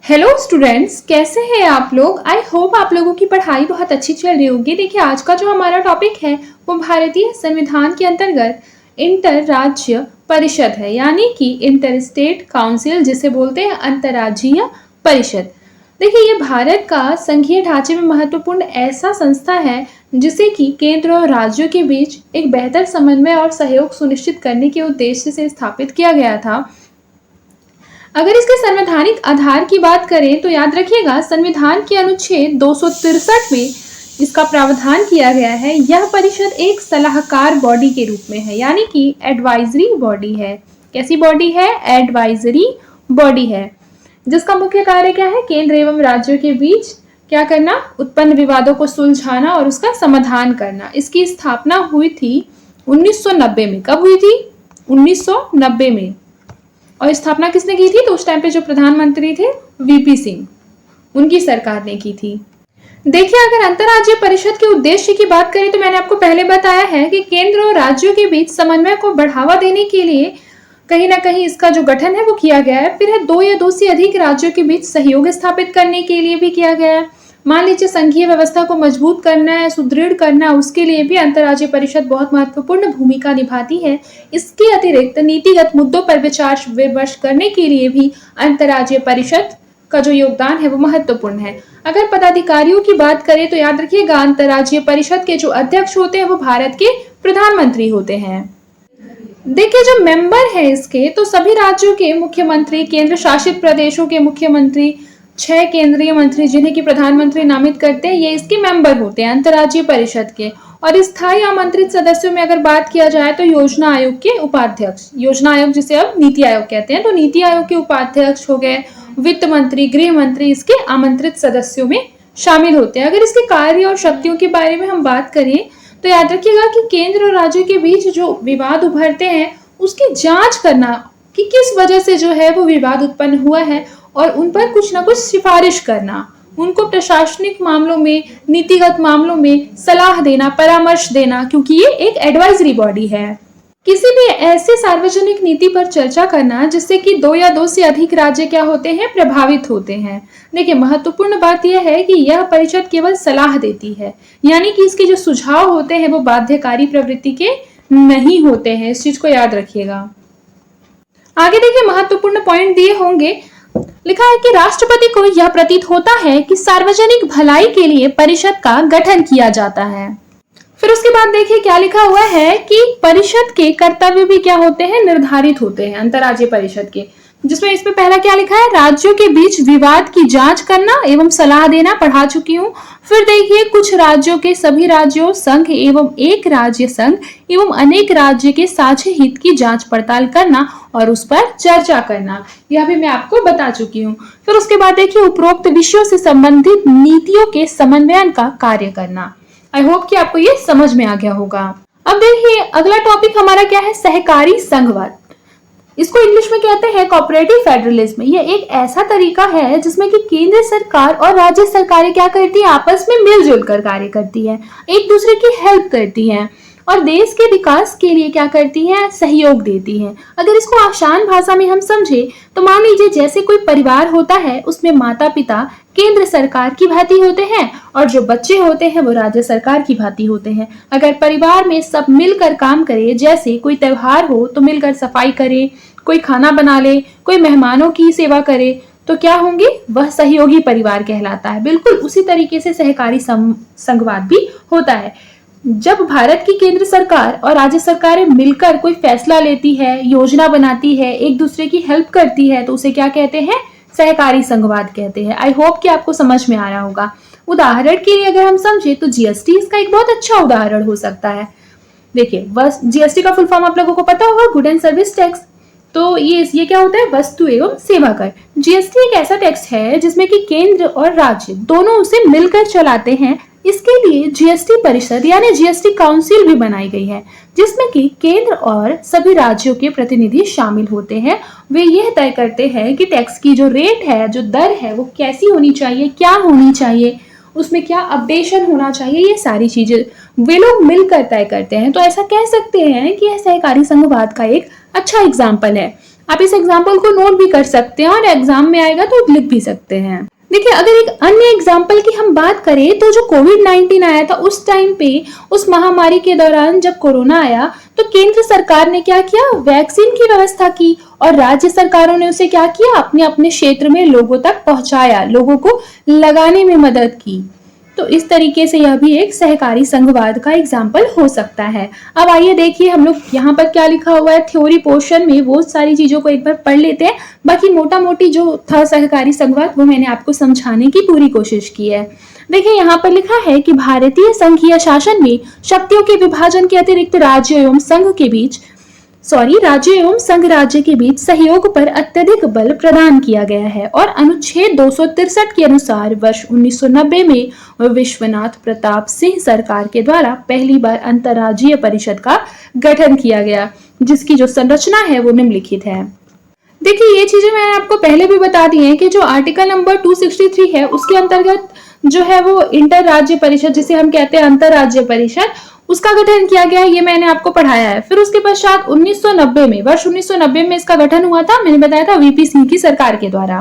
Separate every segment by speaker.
Speaker 1: Hello students, कैसे हैं आप लोग। आई होप आप लोगों की पढ़ाई बहुत अच्छी चल रही होगी। देखिए, आज का जो हमारा टॉपिक है वो भारतीय संविधान के अंतर्गत इंटर राज्य परिषद है, यानी कि इंटर स्टेट काउंसिल, जिसे बोलते हैं अंतर्राज्यीय परिषद। देखिए, ये भारत का संघीय ढांचे में महत्वपूर्ण ऐसा संस्था है जिसे कि केंद्र और राज्यों के बीच एक बेहतर समन्वय और सहयोग सुनिश्चित करने के उद्देश्य से स्थापित किया गया था। अगर इसके संवैधानिक आधार की बात करें तो याद रखिएगा, संविधान के अनुच्छेद 263 में इसका प्रावधान किया गया है। यह परिषद एक सलाहकार बॉडी के रूप में है, यानी कि एडवाइजरी बॉडी है। कैसी बॉडी है? एडवाइजरी बॉडी है, जिसका मुख्य कार्य क्या है? केंद्र एवं राज्यों के बीच क्या करना? उत्पन्न विवादों को सुलझाना और उसका समाधान करना। इसकी स्थापना हुई थी 1990 में। कब हुई थी? 1990 में। और स्थापना किसने की थी? तो उस टाइम पे जो प्रधानमंत्री थे वीपी सिंह, उनकी सरकार ने की थी। देखिए, अगर अंतर्राज्यीय परिषद के उद्देश्य की बात करें तो मैंने आपको पहले बताया है कि केंद्र और राज्यों के बीच समन्वय को बढ़ावा देने के लिए कहीं ना कहीं इसका जो गठन है वो किया गया है। फिर है दो या दो से अधिक राज्यों के बीच सहयोग स्थापित करने के लिए भी किया गया है। मान लीजिए संघीय व्यवस्था को मजबूत करना है, सुदृढ़ करना है, उसके लिए भी अंतर्राज्यीय परिषद बहुत महत्वपूर्ण भूमिका निभाती है। इसके अतिरिक्त नीतिगत मुद्दों पर विचार विमर्श करने के लिए भी अंतर्राज्यीय परिषद का जो योगदान है वो महत्वपूर्ण है। अगर पदाधिकारियों की बात करें तो याद रखिएगा, अंतर्राज्यीय परिषद के जो अध्यक्ष होते हैं वो भारत के प्रधानमंत्री होते हैं। देखिए, जो मेंबर है इसके, तो सभी राज्यों के मुख्यमंत्री, केंद्र शासित प्रदेशों के मुख्यमंत्री, 6 केंद्रीय मंत्री जिन्हें कि प्रधानमंत्री नामित करते हैं, ये इसके मेंबर होते हैं अंतर्राज्यीय परिषद के। और स्थायी आमंत्रित सदस्यों में अगर बात किया जाए तो योजना आयोग के उपाध्यक्ष, योजना आयोग जिसे अब नीति आयोग कहते हैं, तो नीति आयोग के उपाध्यक्ष हो गए, वित्त मंत्री, गृह मंत्री इसके आमंत्रित सदस्यों में शामिल होते हैं। अगर इसके कार्य और शक्तियों के बारे में हम बात करें तो याद रखिएगा कि केंद्र और राज्यों के बीच जो विवाद उभरते हैं उसकी जांच करना कि किस वजह से जो है वो विवाद उत्पन्न हुआ है और उन पर कुछ ना कुछ सिफारिश करना, उनको प्रशासनिक मामलों में, नीतिगत मामलों में सलाह देना, परामर्श देना, क्योंकि ये एक एडवाइजरी बॉडी है। किसी भी ऐसे सार्वजनिक नीति पर चर्चा करना जिससे कि दो या दो से अधिक राज्य क्या होते हैं? प्रभावित होते हैं। देखिए, महत्वपूर्ण बात यह है कि यह परिषद केवल सलाह देती है, यानी कि इसके जो सुझाव होते हैं वो बाध्यकारी प्रवृत्ति के नहीं होते हैं। इस चीज को याद रखिएगा। आगे देखिए, महत्वपूर्ण पॉइंट दिए होंगे। लिखा है कि राष्ट्रपति को यह प्रतीत होता है कि सार्वजनिक भलाई के लिए परिषद का गठन किया जाता है। फिर उसके बाद देखिए क्या लिखा हुआ है कि परिषद के कर्तव्य भी क्या होते हैं? निर्धारित होते हैं अंतर्राज्यीय परिषद के, जिसमें इसमें पहला क्या लिखा है? राज्यों के बीच विवाद की जांच करना एवं सलाह देना, पढ़ा चुकी हूँ। फिर देखिए, कुछ राज्यों के सभी राज्यों, संघ एवं एक राज्य संघ एवं अनेक राज्य के साझे हित की जांच पड़ताल करना और उस पर चर्चा करना, यह भी मैं आपको बता चुकी हूँ। फिर उसके बाद देखिए, उपरोक्त विषयों से संबंधित नीतियों के समन्वयन का कार्य करना। आई होप कि आपको ये समझ में आ गया होगा। अब देखिए, अगला टॉपिक हमारा क्या है? सहकारी संघवाद। इसको इंग्लिश में कहते हैं कोऑपरेटिव फेडरलिज्म। ये एक ऐसा तरीका है जिसमें कि केंद्र सरकार और राज्य सरकारें क्या करती है? आपस में मिलजुल कर कार्य करती है, एक दूसरे की हेल्प करती हैं और देश के विकास के लिए क्या करती हैं? सहयोग देती हैं। अगर इसको आसान भाषा में हम समझे तो मान लीजिए जैसे कोई परिवार होता है, उसमें माता पिता केंद्र सरकार की भांति होते हैं और जो बच्चे होते हैं वो राज्य सरकार की भांति होते हैं। अगर परिवार में सब मिलकर काम करे, जैसे कोई त्योहार हो तो मिलकर सफाई करे, कोई खाना बना ले, कोई मेहमानों की सेवा करे, तो क्या होंगे? वह सहयोगी परिवार कहलाता है। बिल्कुल उसी तरीके से सहकारी संघवाद भी होता है। जब भारत की केंद्र सरकार और राज्य सरकारें मिलकर कोई फैसला लेती है, योजना बनाती है, एक दूसरे की हेल्प करती है, तो उसे क्या कहते हैं? सहकारी संघवाद कहते हैं। आई होप कि आपको समझ में आ रहा होगा। उदाहरण के लिए अगर हम समझे तो जीएसटी इसका एक बहुत अच्छा उदाहरण हो सकता है। देखिए, बस जीएसटी का फुल फॉर्म आप लोगों को पता होगा, गुड एंड सर्विस टैक्स। तो ये क्या होता है? वस्तु एवं सेवा कर। जीएसटी एक ऐसा टैक्स है जिसमें कि केंद्र और राज्य दोनों उसे मिलकर चलाते हैं। इसके लिए जीएसटी परिषद यानी जीएसटी काउंसिल भी बनाई गई है, जिसमें कि केंद्र और सभी राज्यों के प्रतिनिधि शामिल होते हैं। वे यह तय करते हैं कि टैक्स की जो रेट है, जो दर है, वो कैसी होनी चाहिए, क्या होनी चाहिए, उसमें क्या अपडेशन होना चाहिए, ये सारी चीजें वे लोग मिलकर तय करते हैं। तो ऐसा कह सकते हैं कि यह सहकारी संघवाद का एक अच्छा एग्जाम्पल है। आप इस एग्जाम्पल को नोट भी कर सकते हैं और एग्जाम में आएगा तो लिख भी सकते हैं। देखिए, अगर एक अन्य एग्जाम्पल की हम बात करें तो जो कोविड-19 आया था उस टाइम पे, उस महामारी के दौरान जब कोरोना आया तो केंद्र सरकार ने क्या किया, वैक्सीन की व्यवस्था की और राज्य सरकारों ने उसे क्या किया, अपने अपने क्षेत्र में लोगों तक पहुंचाया, लोगों को लगाने में मदद की। तो इस तरीके से यह भी एक सहकारी संघवाद का एग्जाम्पल हो सकता है। अब आइए देखिए हम लोग यहाँ पर क्या लिखा हुआ है थ्योरी पोर्शन में, वो सारी चीजों को एक बार पढ़ लेते हैं। बाकी मोटा मोटी जो था सहकारी संघवाद वो मैंने आपको समझाने की पूरी कोशिश की है। देखिए यहाँ पर लिखा है कि भारतीय संघीय शासन में शक्तियों के विभाजन के अतिरिक्त राज्य एवं संघ राज्य के बीच सहयोग पर अत्यधिक बल प्रदान किया गया है और अनुच्छेद 263 के अनुसार वर्ष 1990 में विश्वनाथ प्रताप सिंह सरकार के द्वारा पहली बार अंतर्राज्यीय परिषद का गठन किया गया, जिसकी जो संरचना है वो निम्नलिखित है। देखिए, ये चीजें मैंने आपको पहले भी बता दी हैं कि जो आर्टिकल नंबर 263 है उसके अंतर्गत जो है वो इंटर राज्य परिषद, जिसे हम कहते हैं अंतर्राज्य परिषद, उसका गठन किया गया, ये मैंने आपको पढ़ाया है। फिर उसके पश्चात 1990 में, वर्ष 1990 में इसका गठन हुआ था, मैंने बताया था वीपी सिंह की सरकार के द्वारा।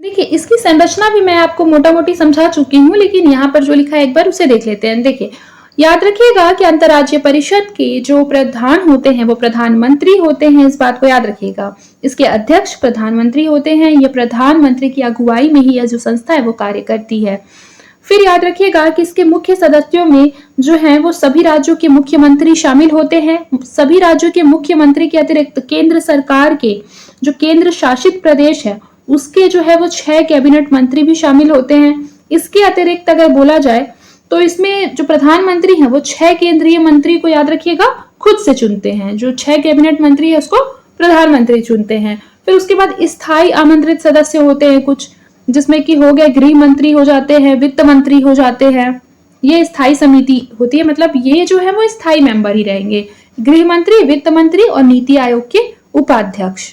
Speaker 1: देखिए, इसकी संरचना भी मैं आपको मोटा मोटी समझा चुकी हूँ, लेकिन यहाँ पर जो लिखा है एक बार उसे देख लेते हैं। देखिए, याद रखिएगा कि अंतर्राज्यीय परिषद के जो प्रधान होते हैं वो प्रधानमंत्री होते हैं, इस बात को याद रखिएगा। इसके अध्यक्ष प्रधानमंत्री होते हैं। ये प्रधानमंत्री की अगुवाई में ही यह जो संस्था है वो कार्य करती है। फिर याद रखिएगा कि इसके मुख्य सदस्यों में जो है वो सभी राज्यों के मुख्यमंत्री शामिल होते हैं। सभी राज्यों के मुख्यमंत्री के अतिरिक्त केंद्र सरकार के जो केंद्र शासित प्रदेश है उसके जो है वो 6 कैबिनेट मंत्री भी शामिल होते हैं। इसके अतिरिक्त अगर बोला जाए तो इसमें जो प्रधानमंत्री है वो 6 केंद्रीय मंत्री को याद रखिएगा खुद से चुनते हैं। जो 6 कैबिनेट मंत्री है उसको प्रधानमंत्री चुनते हैं। फिर उसके बाद स्थायी आमंत्रित सदस्य होते हैं कुछ, जिसमें कि हो गए गृह मंत्री हो जाते हैं, वित्त मंत्री हो जाते हैं। ये स्थायी समिति होती है, मतलब ये जो है वो स्थायी मेंबर ही रहेंगे, गृह मंत्री, वित्त मंत्री और नीति आयोग के उपाध्यक्ष।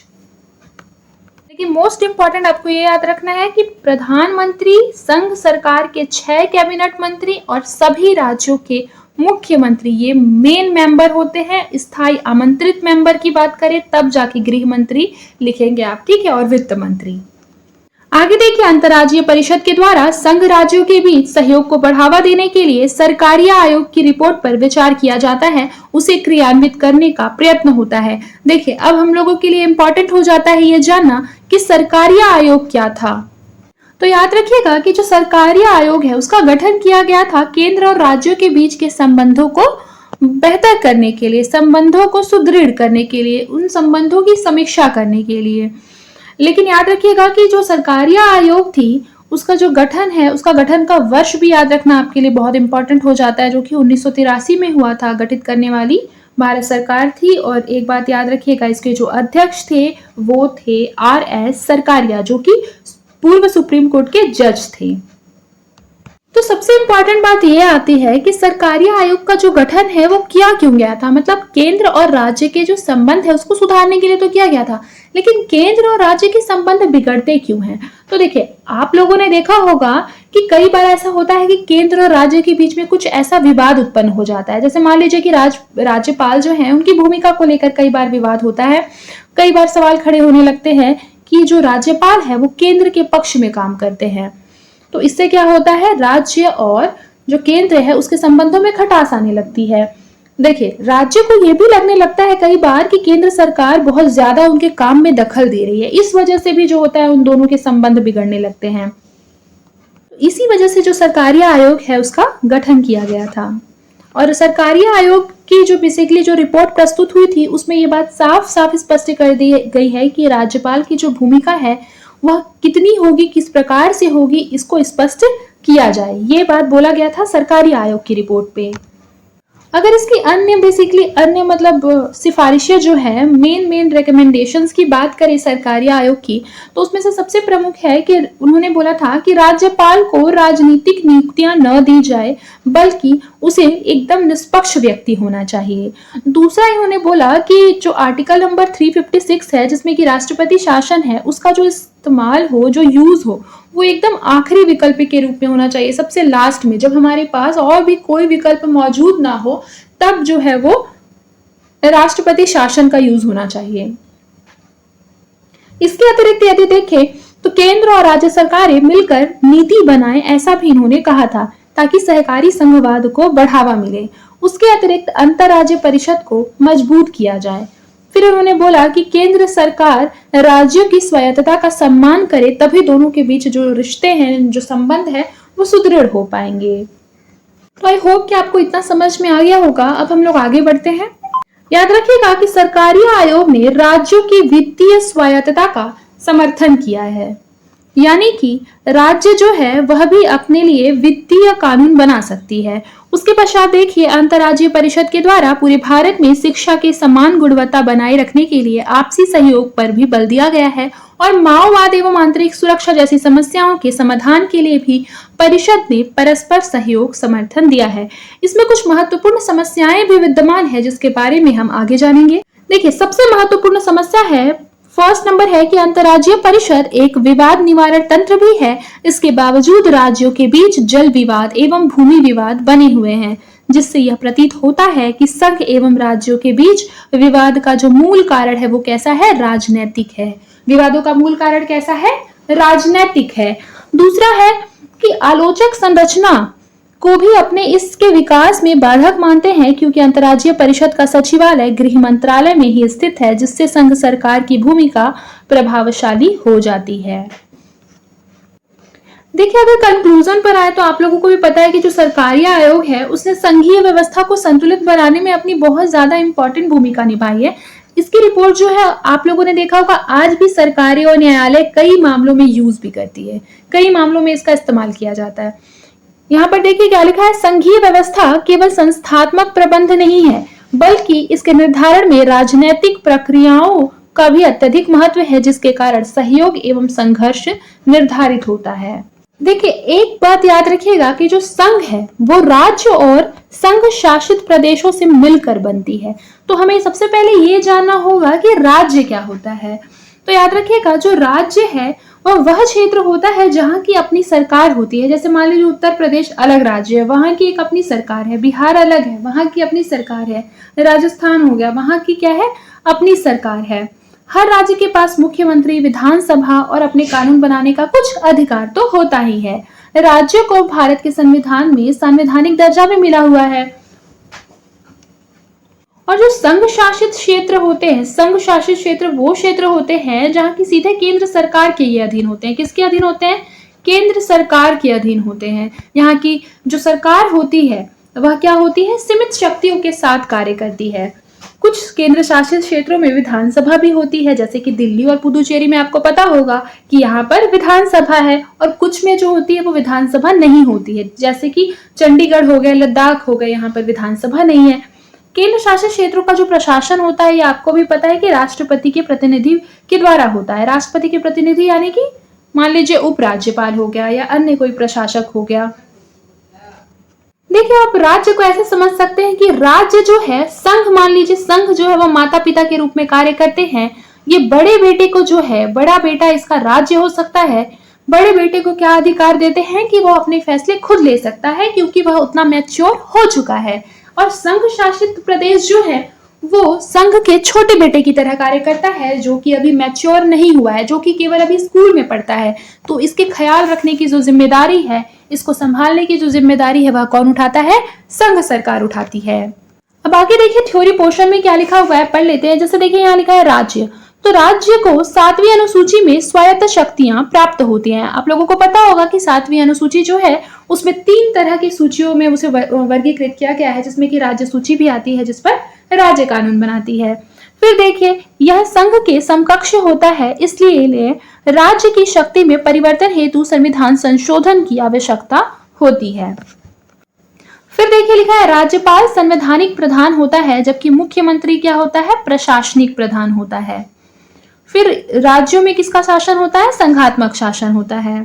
Speaker 1: लेकिन मोस्ट इंपॉर्टेंट आपको ये याद रखना है कि प्रधानमंत्री, संघ सरकार के 6 कैबिनेट मंत्री और सभी राज्यों के मुख्यमंत्री ये मेन मेंबर होते हैं। स्थायी आमंत्रित मेंबर की बात करें तब जाके गृह मंत्री लिखेंगे आप, ठीक है, और वित्त मंत्री। आगे देखिए, अंतर्राज्यीय परिषद के द्वारा संघ राज्यों के बीच सहयोग को बढ़ावा देने के लिए सरकारीय आयोग की रिपोर्ट पर विचार किया जाता है, उसे क्रियान्वित करने का प्रयत्न होता है। देखिए, अब हम लोगों के लिए इंपॉर्टेंट हो जाता है ये जानना कि सरकारीय आयोग क्या था। तो याद रखिएगा कि जो सरकारीय आयोग है उसका गठन किया गया था केंद्र और राज्यों के बीच के संबंधों को बेहतर करने के लिए, संबंधों को सुदृढ़ करने के लिए, उन संबंधों की समीक्षा करने के लिए। लेकिन याद रखिएगा कि जो सरकारीय आयोग थी उसका जो गठन है, उसका गठन का वर्ष भी याद रखना आपके लिए बहुत इंपॉर्टेंट हो जाता है, जो कि 1983 में हुआ था। गठित करने वाली भारत सरकार थी। और एक बात याद रखिएगा, इसके जो अध्यक्ष थे वो थे RS सरकारिया, जो कि पूर्व सुप्रीम कोर्ट के जज थे। तो सबसे इंपॉर्टेंट बात यह आती है कि सरकारीय आयोग का जो गठन है वो किया क्यों गया था, मतलब केंद्र और राज्य के जो संबंध है उसको सुधारने के लिए तो किया गया था, लेकिन केंद्र और राज्य के संबंध बिगड़ते क्यों हैं? तो देखिए, आप लोगों ने देखा होगा कि कई बार ऐसा होता है कि केंद्र और राज्य के बीच में कुछ ऐसा विवाद उत्पन्न हो जाता है। जैसे मान लीजिए कि राज्यपाल जो है उनकी भूमिका को लेकर कई बार विवाद होता है। कई बार सवाल खड़े होने लगते हैं कि जो राज्यपाल है वो केंद्र के पक्ष में काम करते हैं। तो इससे क्या होता है, राज्य और जो केंद्र है उसके संबंधों में खटास आने लगती है। देखिए, राज्य को ये भी लगने लगता है कई बार कि केंद्र सरकार बहुत ज्यादा उनके काम में दखल दे रही है। इस वजह से भी जो होता है उन दोनों के संबंध बिगड़ने लगते हैं। इसी वजह से जो सरकारीय आयोग है उसका गठन किया गया था। और सरकारीय आयोग की जो बेसिकली जो रिपोर्ट प्रस्तुत हुई थी उसमें ये बात साफ साफ स्पष्ट कर दी गई है कि राज्यपाल की जो भूमिका है वह कितनी होगी, किस प्रकार से होगी, इसको स्पष्ट किया जाए। ये बात बोला गया था सरकारीय आयोग की रिपोर्ट पे। अगर इसकी अन्य मतलब सिफारिशें जो है, मेन रिकमेंडेशंस की बात करें सरकारी आयोग की, तो उसमें से सबसे प्रमुख है कि उन्होंने बोला था कि राज्यपाल को राजनीतिक नियुक्तियां न दी जाए, बल्कि उसे एकदम निष्पक्ष व्यक्ति होना चाहिए। दूसरा इन्होंने बोला कि जो आर्टिकल नंबर 356 है, जिसमें कि राष्ट्रपति शासन है, उसका जो इस्तेमाल हो, जो यूज हो, वो एकदम आखिरी विकल्प के रूप में होना चाहिए, सबसे लास्ट में, जब हमारे पास और भी कोई विकल्प मौजूद ना हो, तब जो है वो राष्ट्रपति शासन का यूज होना चाहिए। इसके अतिरिक्त यदि देखें तो केंद्र और राज्य सरकारें मिलकर नीति बनाएं, ऐसा भी इन्होंने कहा था, ताकि सहकारी संघवाद को बढ़ावा मिले। उसके अतिरिक्त अंतर्राज्य परिषद को मजबूत किया जाए। फिर उन्होंने बोला कि केंद्र सरकार राज्यों की स्वायत्तता का सम्मान करे, तभी दोनों के बीच जो रिश्ते हैं, जो संबंध है, वो सुदृढ़ हो पाएंगे। तो आई होप कि आपको इतना समझ में आ गया होगा। अब हम लोग आगे बढ़ते हैं। याद रखिएगा कि सरकारी आयोग ने राज्यों की वित्तीय स्वायत्तता का समर्थन किया है, यानी कि राज्य जो है वह भी अपने लिए वित्तीय कानून बना सकती है। उसके पश्चात देखिए, अंतर्राज्यीय परिषद के द्वारा पूरे भारत में शिक्षा की समान गुणवत्ता बनाए रखने के लिए आपसी सहयोग पर भी बल दिया गया है और माओवाद एवं आंतरिक सुरक्षा जैसी समस्याओं के समाधान के लिए भी परिषद ने परस्पर सहयोग समर्थन दिया है। इसमें कुछ महत्वपूर्ण समस्याएं भी विद्यमान है, जिसके बारे में हम आगे जानेंगे। देखिए, सबसे महत्वपूर्ण समस्या है, फर्स्ट नंबर है कि अंतर्राज्यीय परिषद एक विवाद निवारण तंत्र भी है। इसके बावजूद राज्यों के बीच जल विवाद एवं भूमि विवाद बने हुए हैं, जिससे यह प्रतीत होता है कि संघ एवं राज्यों के बीच विवाद का जो मूल कारण है वो कैसा है, राजनैतिक है। विवादों का मूल कारण कैसा है, राजनैतिक है। दूसरा है कि आलोचक संरचना को भी अपने इसके विकास में बाधक मानते हैं, क्योंकि अंतर्राज्यीय परिषद का सचिवालय गृह मंत्रालय में ही स्थित है, जिससे संघ सरकार की भूमिका प्रभावशाली हो जाती है। देखिए, अगर कंक्लूजन पर आए तो आप लोगों को भी पता है कि जो सरकारी आयोग है उसने संघीय व्यवस्था को संतुलित बनाने में अपनी बहुत ज्यादा इंपॉर्टेंट भूमिका निभाई है। इसकी रिपोर्ट जो है आप लोगों ने देखा होगा, आज भी सरकारें और न्यायालय कई मामलों में यूज भी करती है, कई मामलों में इसका इस्तेमाल किया जाता है। यहाँ पर देखिए क्या लिखा है, संघीय व्यवस्था केवल संस्थात्मक प्रबंध नहीं है, बल्कि इसके निर्धारण में राजनीतिक प्रक्रियाओं का भी अत्यधिक महत्व है, जिसके कारण सहयोग एवं संघर्ष निर्धारित होता है। देखिए, एक बात याद रखिएगा कि जो संघ है वो राज्य और संघ शासित प्रदेशों से मिलकर बनती है। तो हमें सबसे पहले ये जानना होगा कि राज्य क्या होता है। तो याद रखिएगा, जो राज्य है वह क्षेत्र होता है जहाँ की अपनी सरकार होती है। जैसे मान लीजिए उत्तर प्रदेश अलग राज्य है, वहाँ की एक अपनी सरकार है। बिहार अलग है, वहाँ की अपनी सरकार है। राजस्थान हो गया, वहाँ की क्या है, अपनी सरकार है। हर राज्य के पास मुख्यमंत्री, विधानसभा और अपने कानून बनाने का कुछ अधिकार तो होता ही है। राज्य को भारत के संविधान में संवैधानिक दर्जा भी मिला हुआ है। और जो संघ शासित क्षेत्र होते हैं, संघ शासित क्षेत्र वो क्षेत्र होते हैं जहाँ की सीधे केंद्र सरकार के ये अधीन होते हैं। किसके अधीन होते हैं, केंद्र सरकार के अधीन होते हैं। यहाँ की जो सरकार होती है वह क्या होती है, सीमित शक्तियों के साथ कार्य करती है। कुछ केंद्र शासित क्षेत्रों में विधानसभा भी होती है, जैसे कि दिल्ली और पुदुचेरी में आपको पता होगा कि यहाँ पर विधानसभा है, और कुछ में जो होती है वो विधानसभा नहीं होती है, जैसे कि चंडीगढ़ हो गया, लद्दाख हो गए, यहाँ पर विधानसभा नहीं है। केंद्र शासित क्षेत्रों का जो प्रशासन होता है, ये आपको भी पता है कि राष्ट्रपति के प्रतिनिधि के द्वारा होता है। राष्ट्रपति के प्रतिनिधि यानी कि मान लीजिए उपराज्यपाल हो गया या अन्य कोई प्रशासक हो गया। देखिए, आप राज्य को ऐसे समझ सकते हैं कि राज्य जो है, संघ मान लीजिए, संघ जो है वो माता पिता के रूप में कार्य करते हैं। ये बड़े बेटे को जो है, बड़ा बेटा इसका राज्य हो सकता है। बड़े बेटे को क्या अधिकार देते हैं कि वो अपने फैसले खुद ले सकता है, क्योंकि वह उतना मैच्योर हो चुका है। और संघ शासित प्रदेश जो है वो संघ के छोटे बेटे की तरह कार्य करता है, जो कि अभी मैच्योर नहीं हुआ है, जो कि केवल अभी स्कूल में पढ़ता है। तो इसके ख्याल रखने की जो जिम्मेदारी है, इसको संभालने की जो जिम्मेदारी है, वह कौन उठाता है, संघ सरकार उठाती है। अब आगे देखिए थ्योरी पोर्शन में क्या लिखा हुआ है, पढ़ लेते हैं। जैसे देखिए यहाँ लिखा है राज्य, तो राज्य को 7वीं अनुसूची में स्वायत्त शक्तियां प्राप्त होती हैं। आप लोगों को पता होगा कि 7वीं अनुसूची जो है उसमें 3 तरह की सूचियों में उसे वर्गीकृत किया गया है, जिसमें कि राज्य सूची भी आती है, जिस पर राज्य कानून बनाती है। फिर देखिए, यह संघ के समकक्ष होता है, इसलिए राज्य की शक्ति में परिवर्तन हेतु संविधान संशोधन की आवश्यकता होती है। फिर देखिए लिखा है राज्यपाल संवैधानिक प्रधान होता है, जबकि मुख्यमंत्री क्या होता है, प्रशासनिक प्रधान होता है। फिर राज्यों में किसका शासन होता है, संघात्मक शासन होता है।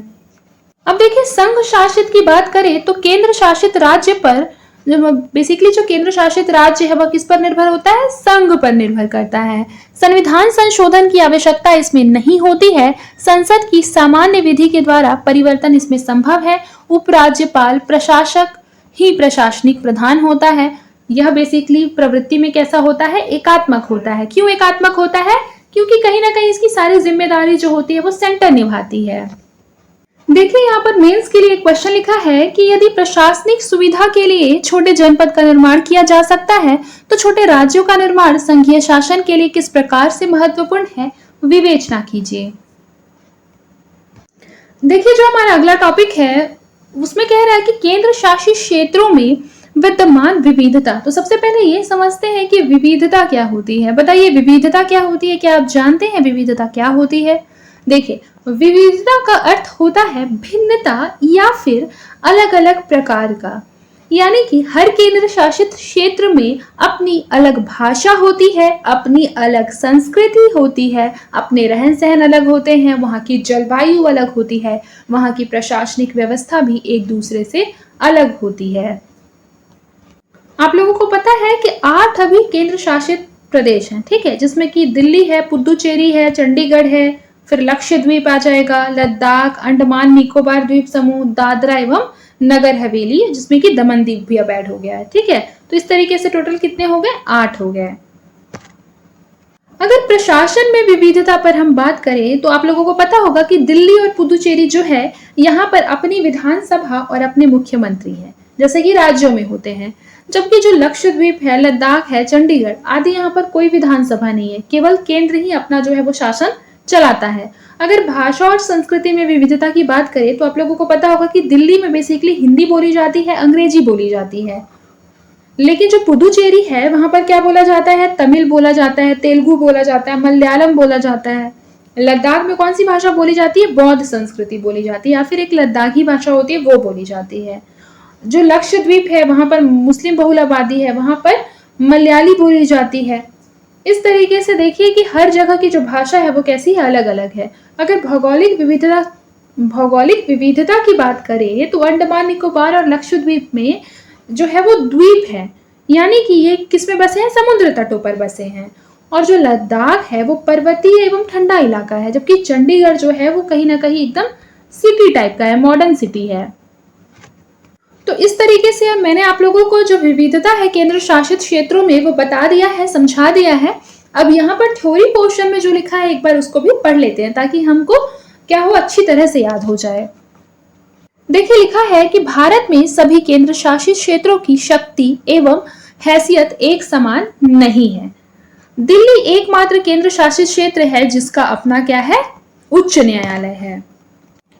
Speaker 1: अब देखिए संघ शासित की बात करें तो केंद्र शासित राज्य पर, बेसिकली जो केंद्र शासित राज्य है वह किस पर निर्भर होता है, संघ पर निर्भर करता है। संविधान संशोधन की आवश्यकता इसमें नहीं होती है। संसद की सामान्य विधि के द्वारा परिवर्तन इसमें संभव है। उपराज्यपाल प्रशासक ही प्रशासनिक प्रधान होता है। यह बेसिकली प्रवृत्ति में कैसा होता है, एकात्मक होता है। क्यों एकात्मक होता है, क्योंकि कहीं ना कहीं इसकी सारी जिम्मेदारी जो होती है वो सेंटर निभाती है। देखिए यहाँ पर मेंस के लिए क्वेश्चन लिखा है कि यदि प्रशासनिक सुविधा के लिए छोटे जनपद का निर्माण किया जा सकता है तो छोटे राज्यों का निर्माण संघीय शासन के लिए किस प्रकार से महत्वपूर्ण है, विवेचना कीजिए। देखिए जो हमारा अगला टॉपिक है उसमें कह रहा है कि केंद्र शासित क्षेत्रों में विद्यमान विविधता। तो सबसे पहले ये समझते हैं कि विविधता क्या होती है। बताइए विविधता क्या होती है, क्या आप जानते हैं विविधता क्या होती है? देखिए विविधता का अर्थ होता है भिन्नता या फिर अलग अलग प्रकार का, यानी कि हर केंद्र शासित क्षेत्र में अपनी अलग भाषा होती है, अपनी अलग संस्कृति होती है, अपने रहन सहन अलग होते हैं, वहाँ की जलवायु अलग होती है, वहाँ की प्रशासनिक व्यवस्था भी एक दूसरे से अलग होती है। आप लोगों को पता है कि 8 अभी केंद्र शासित प्रदेश हैं, ठीक है, जिसमें कि दिल्ली है, पुदुचेरी है, चंडीगढ़ है, फिर लक्षद्वीप आ जाएगा, लद्दाख, अंडमान निकोबार द्वीप समूह, दादरा एवं नगर हवेली, जिसमें कि दमन द्वीप भी अब ऐड हो गया है, ठीक है। तो इस तरीके से टोटल कितने हो गए? 8 हो गए। अगर प्रशासन में विविधता पर हम बात करें तो आप लोगों को पता होगा कि दिल्ली और पुदुचेरी जो है यहाँ पर अपनी विधानसभा और अपने मुख्यमंत्री हैं, जैसे कि राज्यों में होते हैं, जबकि जो लक्षद्वीप है, लद्दाख है, चंडीगढ़ आदि यहाँ पर कोई विधानसभा नहीं है, केवल केंद्र ही अपना जो है वो शासन चलाता है। अगर भाषा और संस्कृति में विविधता की बात करें तो आप लोगों को पता होगा कि दिल्ली में बेसिकली हिंदी बोली जाती है, अंग्रेजी बोली जाती है, लेकिन जो पुदुचेरी है वहां पर क्या बोला जाता है? तमिल बोला जाता है, तेलुगु बोला जाता है, मलयालम बोला जाता है। लद्दाख में कौन सी भाषा बोली जाती है? बौद्ध संस्कृति बोली जाती है, या फिर एक लद्दाखी भाषा होती है वो बोली जाती है। जो लक्षद्वीप है वहां पर मुस्लिम बहुल आबादी है, वहां पर मलयाली बोली जाती है। इस तरीके से देखिए कि हर जगह की जो भाषा है वो कैसी है? अलग अलग है। अगर भौगोलिक विविधता की बात करें तो अंडमान निकोबार और लक्षद्वीप में जो है वो द्वीप है, यानी कि ये किसमें बसे हैं? समुद्र तटों पर बसे हैं। और जो लद्दाख है वो पर्वतीय एवं ठंडा इलाका है, जबकि चंडीगढ़ जो है वो कहीं ना कहीं एकदम सिटी टाइप का है, मॉडर्न सिटी है। तो इस तरीके से अब मैंने आप लोगों को जो विविधता है केंद्र शासित क्षेत्रों में वो बता दिया है, समझा दिया है। अब यहाँ पर थ्योरी पोर्शन में जो लिखा है एक बार उसको भी पढ़ लेते हैं ताकि हमको क्या हो, अच्छी तरह से याद हो जाए। देखिए लिखा है कि भारत में सभी केंद्र शासित क्षेत्रों की शक्ति एवं हैसियत एक समान नहीं है। दिल्ली एकमात्र केंद्र शासित क्षेत्र है जिसका अपना क्या है? उच्च न्यायालय है।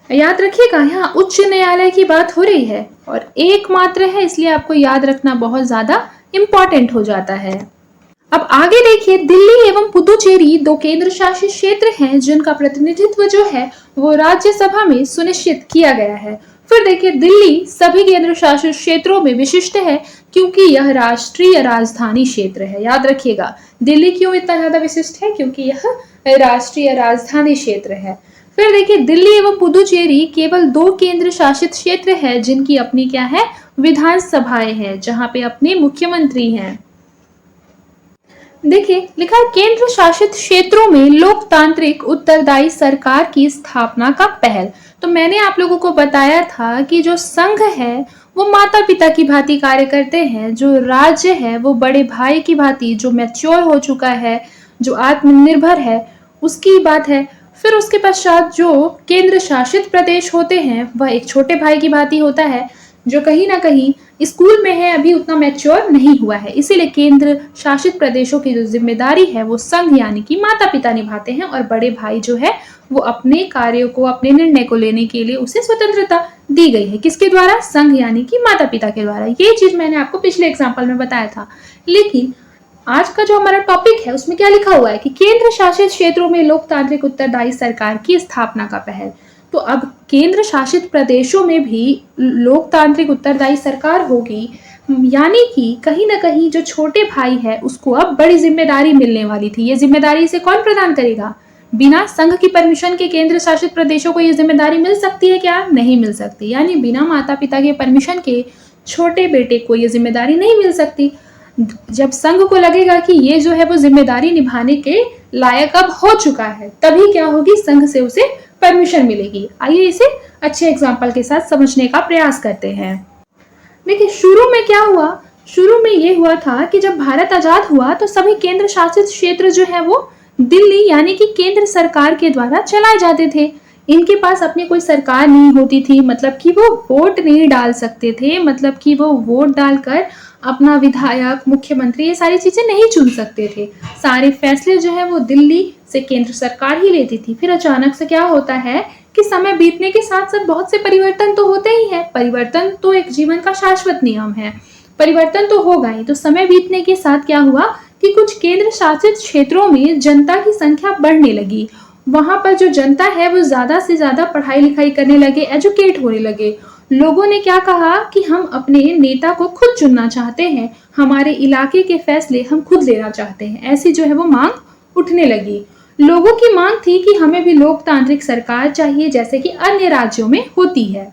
Speaker 1: याद रखिएगा यहाँ उच्च न्यायालय की बात हो रही है और एकमात्र है, इसलिए आपको याद रखना बहुत ज्यादा इंपॉर्टेंट हो जाता है। अब आगे देखिए, दिल्ली एवं पुदुचेरी 2 केंद्र शासित क्षेत्र हैं जिनका प्रतिनिधित्व जो है वो राज्यसभा में सुनिश्चित किया गया है। फिर देखिए दिल्ली सभी केंद्र शासित क्षेत्रों में विशिष्ट है क्योंकि यह राष्ट्रीय राजधानी क्षेत्र है। याद रखिएगा दिल्ली क्यों इतना ज्यादा विशिष्ट है? क्योंकि यह राष्ट्रीय राजधानी क्षेत्र है। फिर देखिए दिल्ली एवं पुदुचेरी केवल 2 केंद्र शासित क्षेत्र है जिनकी अपनी क्या है? विधानसभाएं हैं, जहां पे अपने मुख्यमंत्री हैं। देखिए लिखा है केंद्र शासित क्षेत्रों में लोकतांत्रिक उत्तरदायी सरकार की स्थापना का पहल। तो मैंने आप लोगों को बताया था कि जो संघ है वो माता पिता की भांति कार्य करते हैं, जो राज्य है वो बड़े भाई की भांति, जो मैच्योर हो चुका है, जो आत्मनिर्भर है, उसकी बात है। फिर उसके पश्चात जो केंद्र शासित प्रदेश होते हैं वह एक छोटे भाई की भांति होता है, जो कहीं ना कहीं स्कूल में है, अभी उतना मैच्योर नहीं हुआ है। इसीलिए केंद्र शासित प्रदेशों की जो जिम्मेदारी है वो संघ यानी कि माता पिता निभाते हैं और बड़े भाई जो है वो अपने कार्यों को, अपने निर्णय को लेने के लिए उसे स्वतंत्रता दी गई है। किसके द्वारा? संघ यानी कि माता पिता के द्वारा। ये चीज मैंने आपको पिछले एग्जाम्पल में बताया था। लेकिन आज का जो हमारा टॉपिक है उसमें क्या लिखा हुआ है कि केंद्र शासित क्षेत्रों में लोकतांत्रिक उत्तरदायी सरकार की स्थापना का पहल। तो अब केंद्र शासित प्रदेशों में भी लोकतांत्रिक उत्तरदायी सरकार होगी, यानी कि कहीं ना कहीं जो छोटे भाई है उसको अब बड़ी जिम्मेदारी मिलने वाली थी। ये जिम्मेदारी इसे कौन प्रदान करेगा? बिना संघ की परमिशन के केंद्र शासित प्रदेशों को ये जिम्मेदारी मिल सकती है क्या? नहीं मिल सकती। यानी बिना माता पिता के परमिशन के छोटे बेटे को ये जिम्मेदारी नहीं मिल सकती। जब संघ को लगेगा कि ये जो है वो जिम्मेदारी निभाने के लायक अब हो चुका है, तभी क्या होगी? संघ से उसे परमिशन मिलेगी। आइए इसे अच्छे एग्जाम्पल के साथ समझने का प्रयास करते हैं। देखिए शुरू में क्या हुआ? शुरू में ये हुआ था कि जब भारत आजाद हुआ तो सभी केंद्र शासित क्षेत्र जो है वो दिल्ली यानी कि केंद्र सरकार के द्वारा चलाए जाते थे। इनके पास अपनी कोई सरकार नहीं होती थी, मतलब कि वो वोट नहीं डाल सकते थे, मतलब कि वो वोट डालकर अपना विधायक, मुख्यमंत्री ये सारी चीजें नहीं चुन सकते थे। सारे फैसले जो है वो दिल्ली से केंद्र सरकार ही लेती थी। फिर अचानक से क्या होता है कि समय बीतने के साथ साथ बहुत से परिवर्तन तो होते ही हैं। परिवर्तन तो एक जीवन का शाश्वत नियम है, परिवर्तन तो होगा ही। तो समय बीतने के साथ क्या हुआ कि कुछ केंद्र शासित क्षेत्रों में जनता की संख्या बढ़ने लगी। वहां पर जो जनता है वो ज्यादा से ज्यादा पढ़ाई लिखाई करने लगे, एजुकेट होने लगे। लोगों ने क्या कहा कि हम अपने नेता को खुद चुनना चाहते हैं, हमारे इलाके के फैसले हम खुद लेना चाहते हैं, ऐसी जो है वो मांग उठने लगी। लोगों की मांग थी कि हमें भी लोकतांत्रिक सरकार चाहिए, जैसे कि अन्य राज्यों में होती है।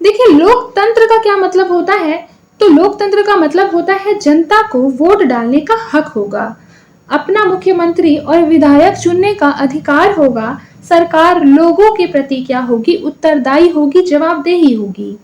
Speaker 1: देखिए, लोकतंत्र का क्या मतलब होता है? तो लोकतंत्र का मतलब होता है जनता को वोट डालने का हक होगा, अपना मुख्यमंत्री और विधायक चुनने का अधिकार होगा, सरकार लोगों के प्रति क्या होगी, उत्तरदायी होगी, जवाबदेही होगी।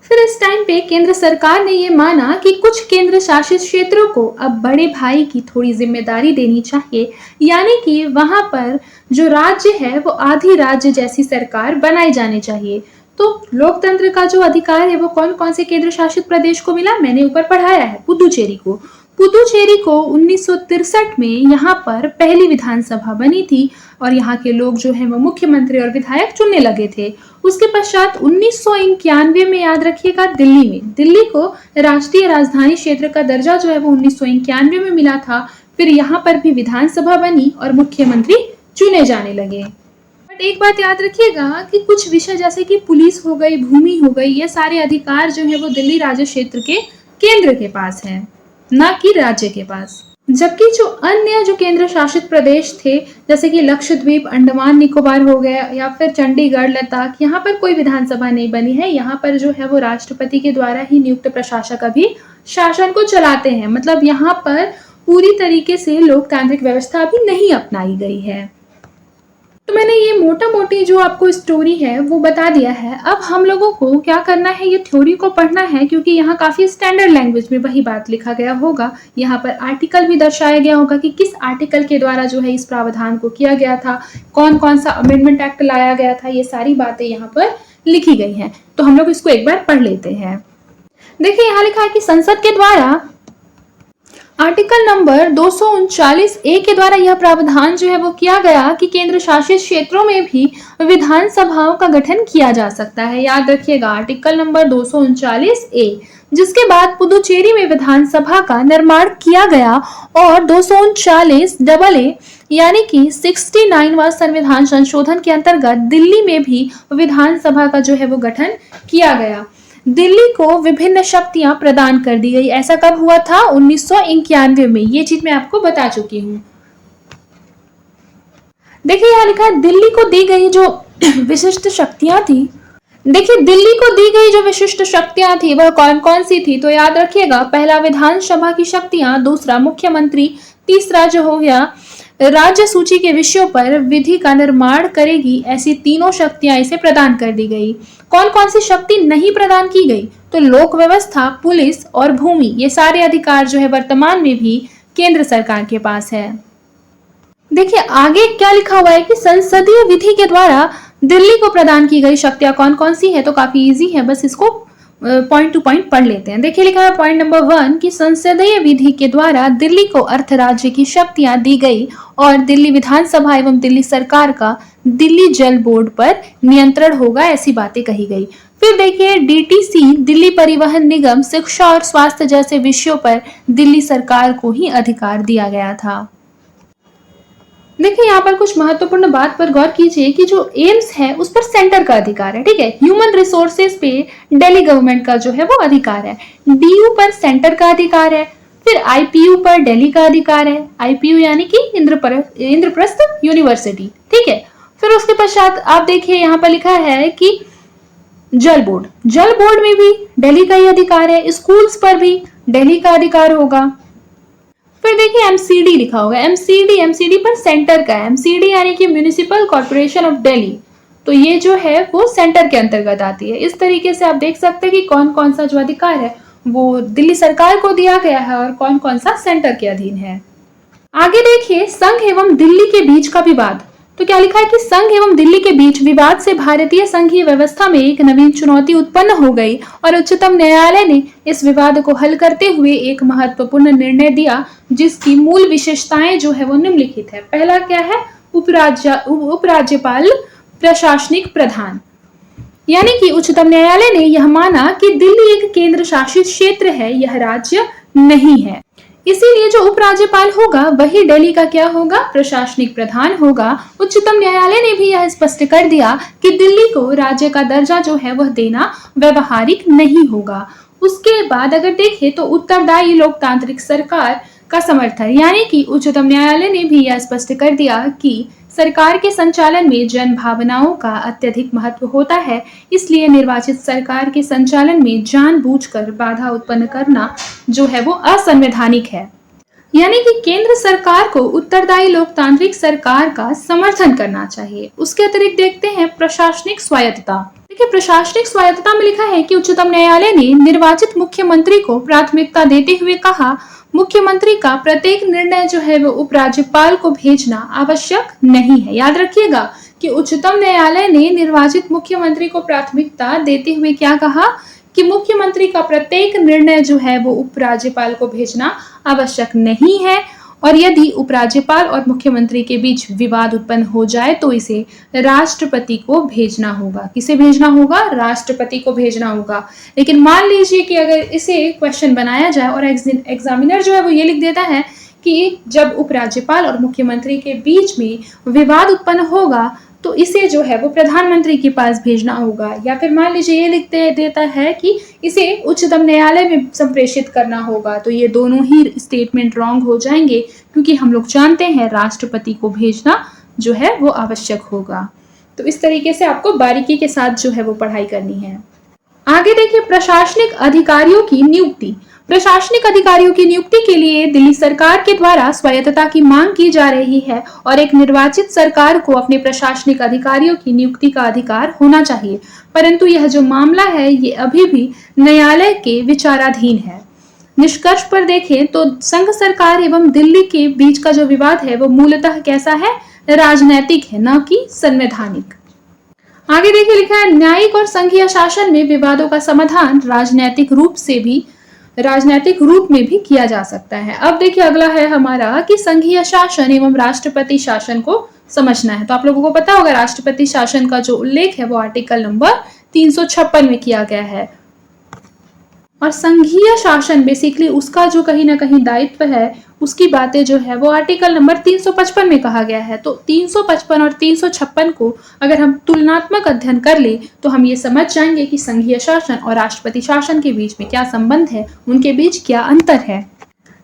Speaker 1: फिर इस टाइम पे केंद्र सरकार ने ये माना कि कुछ केंद्र शासित क्षेत्रों को अब बड़े भाई की थोड़ी जिम्मेदारी देनी चाहिए, यानी कि वहां पर जो राज्य है वो आधी राज्य जैसी सरकार बनाई जानी चाहिए। तो लोकतंत्र का जो अधिकार है वो कौन कौन से केंद्र शासित प्रदेश को मिला, मैंने ऊपर पढ़ाया है, पुदुचेरी को। पुदुचेरी को 1963 में यहाँ पर पहली विधानसभा बनी थी और यहाँ के लोग जो है वो मुख्यमंत्री और विधायक चुनने लगे थे। उसके पश्चात 1991 में, याद रखिएगा, दिल्ली को राष्ट्रीय राजधानी क्षेत्र का दर्जा जो है वो 1991 में मिला था। फिर यहाँ पर भी विधानसभा बनी और मुख्यमंत्री चुने जाने लगे। बट एक बात याद रखिएगा कि कुछ विषय जैसे कि पुलिस हो गई, भूमि हो गई, ये सारे अधिकार जो है वो दिल्ली राज्य क्षेत्र के केंद्र के पास है, ना कि राज्य के पास। जबकि जो अन्य जो केंद्र शासित प्रदेश थे, जैसे कि लक्षद्वीप, अंडमान निकोबार हो गया, या फिर चंडीगढ़, लद्दाख, यहाँ पर कोई विधानसभा नहीं बनी है। यहाँ पर जो है वो राष्ट्रपति के द्वारा ही नियुक्त प्रशासक अभी शासन को चलाते हैं, मतलब यहाँ पर पूरी तरीके से लोकतांत्रिक व्यवस्था अभी नहीं अपनाई गई है। तो मैंने ये मोटा मोटी जो आपको स्टोरी है वो बता दिया है। अब हम लोगों को क्या करना है, ये थ्योरी को पढ़ना है, क्योंकि यहाँ काफी स्टैंडर्ड लैंग्वेज में वही बात लिखा गया होगा। यहाँ पर आर्टिकल भी दर्शाया गया होगा कि किस आर्टिकल के द्वारा जो है इस प्रावधान को किया गया था, कौन कौन सा अमेंडमेंट एक्ट लाया गया था, ये सारी बातें यहाँ पर लिखी गई हैं। तो हम लोग इसको एक बार पढ़ लेते हैं। देखिए, यहाँ लिखा है कि संसद के द्वारा आर्टिकल नंबर 239 ए के द्वारा यह प्रावधान जो है वो किया गया कि केंद्र शासित क्षेत्रों में भी विधानसभाओं का गठन किया जा सकता है। याद रखिएगा, आर्टिकल नंबर 239 ए, जिसके बाद पुदुचेरी में विधानसभा का निर्माण किया गया और 239 डबल ए यानी कि 69वां संविधान संशोधन के अंतर्गत दिल्ली में भी विधानसभा का जो है वो गठन किया गया। दिल्ली को विभिन्न शक्तियां प्रदान कर दी गई। ऐसा कब हुआ था? 1991 में। ये चीज मैं आपको बता चुकी हूँ। देखिए, यहाँ लिखा है दिल्ली को दी गई जो विशिष्ट शक्तियां थी। देखिए, दिल्ली को दी गई जो विशिष्ट शक्तियां थी वह कौन कौन सी थी? तो याद रखिएगा, पहला विधानसभा की शक्तियां, दूसरा मुख्यमंत्री, तीसरा जो हो गया राज्य सूची के विषयों पर विधि का निर्माण करेगी। ऐसी तीनों शक्तियां इसे प्रदान कर दी गई। कौन कौन सी शक्ति नहीं प्रदान की गई? तो लोक व्यवस्था, पुलिस और भूमि, ये सारे अधिकार जो है वर्तमान में भी केंद्र सरकार के पास है। देखिए, आगे क्या लिखा हुआ है कि संसदीय विधि के द्वारा दिल्ली को प्रदान की गई शक्तियां कौन कौन सी है। तो काफी इजी है, बस इसको पॉइंट टू पॉइंट पढ़ लेते हैं। देखिए, लिखा है पॉइंट नंबर 1 कि संसदीय विधि के द्वारा दिल्ली को अर्थ राज्य की शक्तियां दी गई और दिल्ली विधानसभा एवं दिल्ली सरकार का दिल्ली जल बोर्ड पर नियंत्रण होगा, ऐसी बातें कही गई। फिर देखिए, डीटीसी, दिल्ली परिवहन निगम, शिक्षा और स्वास्थ्य जैसे विषयों पर दिल्ली सरकार को ही अधिकार दिया गया था। देखिए, यहाँ पर कुछ महत्वपूर्ण बात पर गौर कीजिए कि जो एम्स है उस पर सेंटर का अधिकार है, ठीक है। ह्यूमन रिसोर्सेज पे दिल्ली गवर्नमेंट का जो है वो अधिकार है। डीयू पर सेंटर का अधिकार है। फिर आईपीयू पर दिल्ली का अधिकार है। आईपीयू यानी कि इंद्रप्रस्थ यूनिवर्सिटी, ठीक है। फिर उसके पश्चात आप देखिए, यहाँ पर लिखा है कि जल बोर्ड में भी दिल्ली का ही अधिकार है। स्कूल्स पर भी दिल्ली का अधिकार होगा। फिर देखिए, एमसीडी लिखा होगा। एमसीडी पर सेंटर का है। एमसीडी यानी कि म्युनिसिपल कॉर्पोरेशन ऑफ दिल्ली, तो ये जो है वो सेंटर के अंतर्गत आती है। इस तरीके से आप देख सकते हैं कि कौन कौन सा जो अधिकार है वो दिल्ली सरकार को दिया गया है और कौन कौन सा सेंटर के अधीन है। आगे देखिए संघ एवं दिल्ली के बीच का विवाद। तो क्या लिखा है कि संघ एवं दिल्ली के बीच विवाद से भारतीय संघीय व्यवस्था में एक नवीन चुनौती उत्पन्न हो गई और उच्चतम न्यायालय ने इस विवाद को हल करते हुए एक महत्वपूर्ण निर्णय दिया, जिसकी मूल विशेषताएं जो है वो निम्नलिखित है। पहला क्या है? उपराज्यपाल प्रशासनिक प्रधान, यानी कि उच्चतम न्यायालय ने यह माना कि दिल्ली एक केंद्र शासित क्षेत्र है, यह राज्य नहीं है। इसीलिए जो उपराज्यपाल होगा वही दिल्ली का क्या होगा? प्रशासनिक प्रधान होगा। उच्चतम न्यायालय ने भी यह स्पष्ट कर दिया कि दिल्ली को राज्य का दर्जा जो है वह देना व्यवहारिक नहीं होगा। उसके बाद अगर देखें तो उत्तरदायी लोकतांत्रिक सरकार का समर्थन, यानी कि उच्चतम न्यायालय ने भी यह स्पष्ट कर दिया कि सरकार के संचालन में जन भावनाओं का अत्यधिक महत्व होता है, इसलिए निर्वाचित सरकार के संचालन में जानबूझकर बाधा उत्पन्न करना जो है वो असंवैधानिक है। यानी कि केंद्र सरकार को उत्तरदायी लोकतांत्रिक सरकार का समर्थन करना चाहिए। उसके अतिरिक्त देखते हैं प्रशासनिक स्वायत्तता। देखिए प्रशासनिक स्वायत्तता में लिखा है कि उच्चतम न्यायालय ने निर्वाचित मुख्यमंत्री को प्राथमिकता देते हुए कहा, मुख्यमंत्री का प्रत्येक निर्णय जो है वो उपराज्यपाल को भेजना आवश्यक नहीं है। याद रखिएगा कि उच्चतम न्यायालय ने निर्वाचित मुख्यमंत्री को प्राथमिकता देते हुए क्या कहा कि मुख्यमंत्री का प्रत्येक निर्णय जो है वो उपराज्यपाल को भेजना आवश्यक नहीं है, और यदि उपराज्यपाल और मुख्यमंत्री के बीच विवाद उत्पन्न हो जाए तो इसे राष्ट्रपति को भेजना होगा। किसे भेजना होगा? राष्ट्रपति को भेजना होगा। लेकिन मान लीजिए कि अगर इसे क्वेश्चन बनाया जाए और एग्जामिनर जो है वो ये लिख देता है कि जब उपराज्यपाल और मुख्यमंत्री के बीच में विवाद उत्पन्न होगा तो इसे जो है वो प्रधानमंत्री के पास भेजना होगा, या फिर मान लीजिए ये लिख देता है कि इसे उच्चतम न्यायालय में संप्रेषित करना होगा, तो ये दोनों ही स्टेटमेंट रॉन्ग हो जाएंगे, क्योंकि हम लोग जानते हैं राष्ट्रपति को भेजना जो है वो आवश्यक होगा। तो इस तरीके से आपको बारीकी के साथ जो है वो पढ़ाई करनी है। आगे देखिए प्रशासनिक अधिकारियों की नियुक्ति। प्रशासनिक अधिकारियों की नियुक्ति के लिए दिल्ली सरकार के द्वारा स्वायत्तता की मांग की जा रही है और एक निर्वाचित सरकार को अपने प्रशासनिक अधिकारियों की नियुक्ति का अधिकार होना चाहिए, परंतु यह जो मामला है ये अभी भी न्यायालय के विचाराधीन है। निष्कर्ष पर देखें तो संघ सरकार एवं दिल्ली के बीच का जो विवाद है वो मूलतः कैसा है? राजनैतिक है, न कि संवैधानिक। आगे देखिए लिखा है न्यायिक और संघीय शासन में विवादों का समाधान राजनीतिक रूप में भी किया जा सकता है। अब देखिए अगला है हमारा कि संघीय शासन एवं राष्ट्रपति शासन को समझना है। तो आप लोगों को पता होगा राष्ट्रपति शासन का जो उल्लेख है वो आर्टिकल नंबर 356 में किया गया है, और संघीय शासन बेसिकली उसका जो कहीं ना कहीं दायित्व है उसकी बातें जो है वो आर्टिकल नंबर 355 में कहा गया है। तो 355 और 356 को अगर हम तुलनात्मक अध्ययन कर ले तो हम ये समझ जाएंगे कि संघीय शासन और राष्ट्रपति शासन के बीच में क्या संबंध है, उनके बीच क्या अंतर है।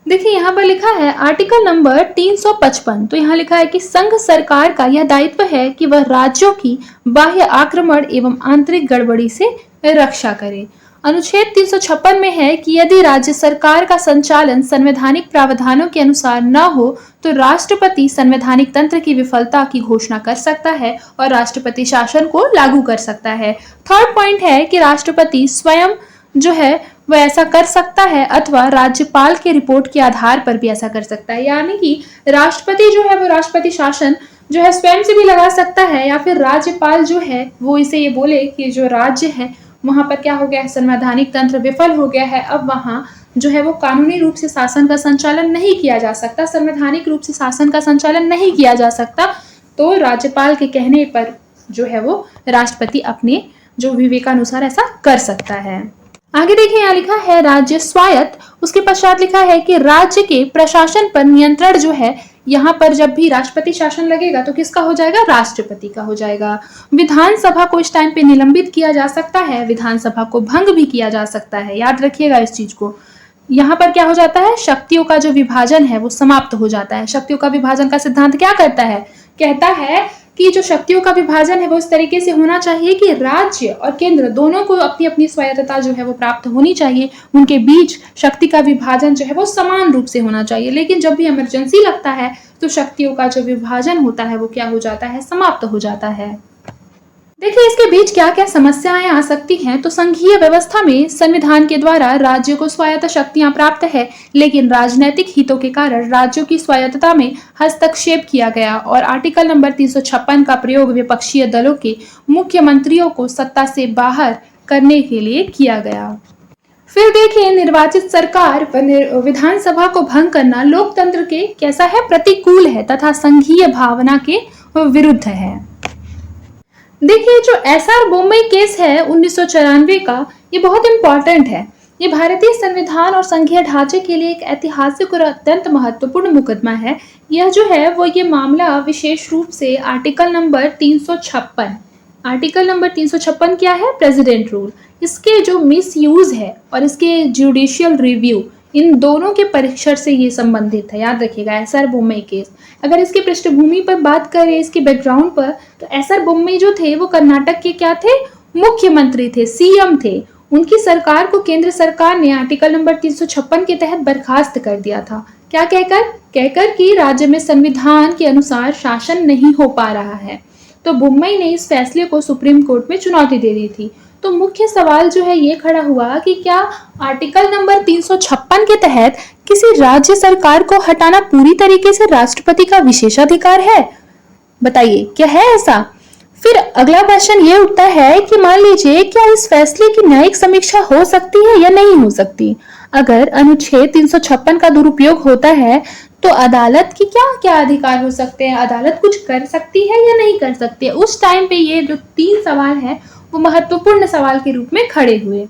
Speaker 1: देखिए यहाँ पर लिखा है आर्टिकल नंबर 355, तो यहाँ लिखा है कि संघ सरकार का यह दायित्व है कि वह राज्यों की बाह्य आक्रमण एवं आंतरिक गड़बड़ी से रक्षा करे। अनुच्छेद 356 में है कि यदि राज्य सरकार का संचालन संवैधानिक प्रावधानों के अनुसार न हो तो राष्ट्रपति संवैधानिक तंत्र की विफलता की घोषणा कर सकता है और राष्ट्रपति शासन को लागू कर सकता है। थर्ड पॉइंट है कि राष्ट्रपति स्वयं जो है वह ऐसा कर सकता है अथवा राज्यपाल के रिपोर्ट के आधार पर भी ऐसा कर सकता है, यानी कि राष्ट्रपति जो है वो राष्ट्रपति शासन जो है स्वयं से भी लगा सकता है, या फिर राज्यपाल जो है वो इसे ये बोले कि जो राज्य है वहां पर क्या हो गया है, संवैधानिक तंत्र विफल हो गया है, अब वहां जो है वो कानूनी रूप से शासन का संचालन नहीं किया जा सकता, संवैधानिक रूप से शासन का संचालन नहीं किया जा सकता, तो राज्यपाल के कहने पर जो है वो राष्ट्रपति अपने जो विवेकानुसार ऐसा कर सकता है। आगे देखिए यहाँ लिखा है राज्य स्वायत्त, उसके पश्चात लिखा है कि राज्य के प्रशासन पर नियंत्रण जो है, यहाँ पर जब भी राष्ट्रपति शासन लगेगा तो किसका हो जाएगा? राष्ट्रपति का हो जाएगा। विधानसभा को इस टाइम पे निलंबित किया जा सकता है, विधानसभा को भंग भी किया जा सकता है, याद रखिएगा इस चीज को। यहाँ पर क्या हो जाता है? शक्तियों का जो विभाजन है वो समाप्त हो जाता है। शक्तियों का विभाजन का सिद्धांत क्या करता है? कहता है कि जो शक्तियों का विभाजन है वो इस तरीके से होना चाहिए कि राज्य और केंद्र दोनों को अपनी अपनी स्वायत्तता जो है वो प्राप्त होनी चाहिए, उनके बीच शक्ति का विभाजन जो है वो समान रूप से होना चाहिए। लेकिन जब भी इमरजेंसी लगता है तो शक्तियों का जो विभाजन होता है वो क्या हो जाता है? समाप्त हो जाता है। देखिए इसके बीच क्या क्या समस्याएं आ सकती हैं। तो संघीय व्यवस्था में संविधान के द्वारा राज्य को स्वायत्त शक्तियां प्राप्त है, लेकिन राजनीतिक हितों के कारण राज्यों की स्वायत्तता में हस्तक्षेप किया गया और आर्टिकल नंबर 356 का प्रयोग विपक्षीय दलों के मुख्यमंत्रियों को सत्ता से बाहर करने के लिए किया गया। फिर देखिए निर्वाचित सरकार व विधानसभा को भंग करना लोकतंत्र के कैसा है, प्रतिकूल है तथा संघीय भावना के विरुद्ध है। देखिए जो एसआर बोम्मई केस है 1994 का, ये बहुत इंपॉर्टेंट है। ये भारतीय संविधान और संघीय ढांचे के लिए एक ऐतिहासिक और अत्यंत महत्वपूर्ण मुकदमा है। यह जो है वो ये मामला विशेष रूप से आर्टिकल नंबर 356, आर्टिकल नंबर 356 क्या है, प्रेसिडेंट रूल, इसके जो मिस यूज है और इसके जुडिशियल रिव्यू, इन दोनों के परीक्षण से ये संबंधित है। याद रखिएगा एसआर बोम्मई केस। अगर इसकी पृष्ठभूमि पर बात करें, इसके बैकग्राउंड पर, तो एसआर बोम्मई जो थे वो कर्नाटक के क्या थे, मुख्यमंत्री थे, सीएम थे। उनकी सरकार को केंद्र सरकार ने आर्टिकल नंबर 356 के तहत बर्खास्त कर दिया था। क्या कहकर कि राज्य में संविधान के अनुसार शासन नहीं हो पा रहा है। तो बोम्मई ने इस फैसले को सुप्रीम कोर्ट में चुनौती दे दी थी। तो मुख्य सवाल जो है ये खड़ा हुआ कि क्या आर्टिकल नंबर 356 के तहत किसी राज्य सरकार को हटाना पूरी तरीके से राष्ट्रपति का विशेषाधिकार है? बताइए क्या है ऐसा? फिर अगला क्वेश्चन ये उठता है कि मान लीजिए क्या इस फैसले की न्यायिक समीक्षा हो सकती है या नहीं हो सकती? अगर अनुच्छेद 356 का दुरुपयोग होता है तो अदालत की क्या क्या अधिकार हो सकते हैं? अदालत कुछ कर सकती है या नहीं कर सकती है? उस टाइम पे ये जो 3 सवाल है वो महत्वपूर्ण सवाल के रूप में खड़े हुए।